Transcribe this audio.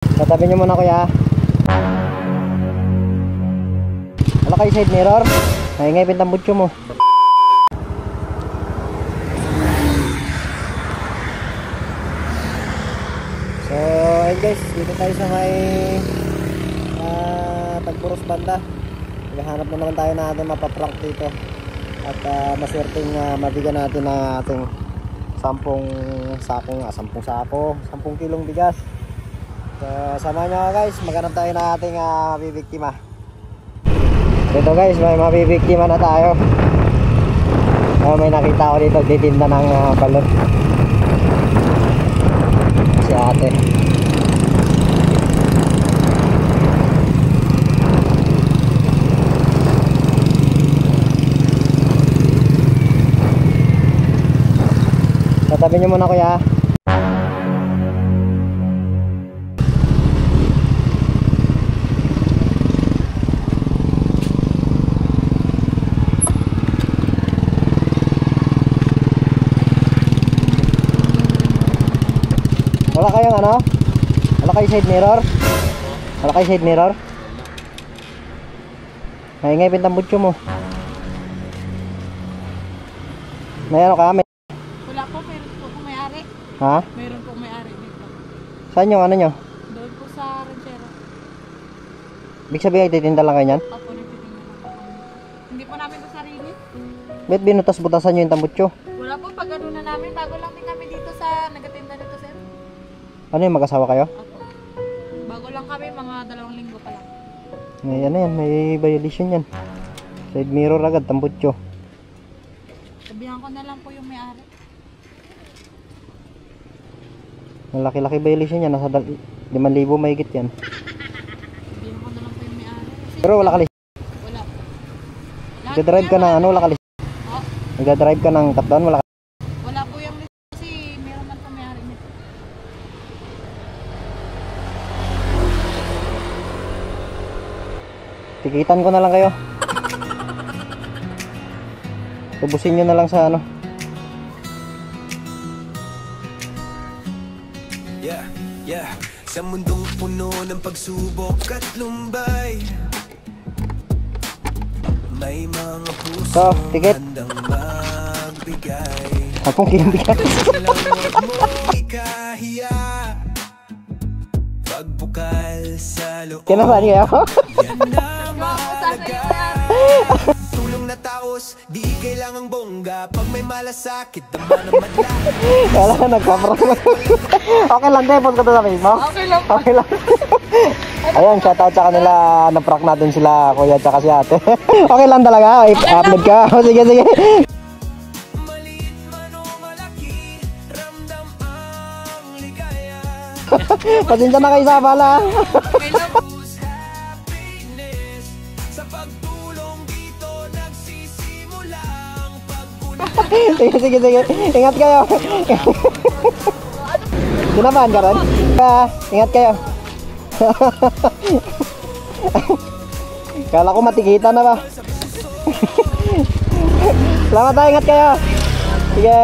Tatabi nyo muna kuya. Wala kayo side mirror? Maingay pintambutso mo. So ayun guys, dito tayo sa may Tagpuros banda. Naghahanap na naman tayo na ating mapaprank dito. At maswerteng mabigyan natin ang ating 10 kilong bigas. So samahan nyo guys, maghanap tayo na ating mabibiktima. Dito guys, may mabibiktima na tayo. May nakita ko dito, titinda ng balot. Si ate. Tatabi nyo muna kuya. Wala kayong ano? Wala kayo side mirror? Wala kayo side mirror? Maingay pintambutso mo. May ano ka? Wala po, meron po kung may-ari. Ha? Meron po may-ari dito. Saan yung ano nyo? Doon po sa ranchero. Ibig sabihin nagtitinda lang kayo nyan? Opo, nagtitinda lang po kami. Hindi po namin ito sarili. Ba't binutas-butasan nyo yung tambutso? Wala po, pag ano na namin, bago lang din kami dito sa nagatinda nito, sir. Ano yung mag-asawa kayo? Opo. Bago lang kami, mga 2 linggo pa lang. May ano yan, may violation yan. Side mirror agad, tambutso. Sabihan ko na lang po yung may-ari. Malaki-laki violation yan, nasa 5,000 mahigit yan. Sabihan ko na lang po yung may-ari. Pero wala kalis. Wala. Nagdadrive ka ng ano, wala kalis. Oh, Nagdadrive ka ng katdan, wala kalis. wala po yung list kasi meron man po may-ari nito. Tikitan ko na lang kayo. Tubusin nyo na lang sa ano. Yeah, sa mundong puno ng pagsubok at lumbay, may mga puso tikit. handang magbigay. 10 kilong bigas. Huwag mo ikahiya, pagbukal sa loob. Kinabahan kayo? Yan na mahalaga. Tulong na taos, di kailangang bongga. Pag may malasakit, naman ang madla. Wala na, nagka-prank. Okay lang, Depon ko to sa Facebook. Okay lang po. Okay lang. Ayan, shoutout sa kanila. Na-prank natin sila, kuya tsaka si ate. Okay lang talaga, i-upload ka. Sige, sige. Maliit man o malaki, ramdam ang ligaya. Pasensya na kayo sa bala. May love. Whose happiness, sa pagtulong dito nagsisimula ang pagpunta. Sige, sige, sige. Ingat kayo. Sinabahan ka rin? Ingat kayo. Kala ko matikita na ba? Salamat tayo, ingat kayo. Sige.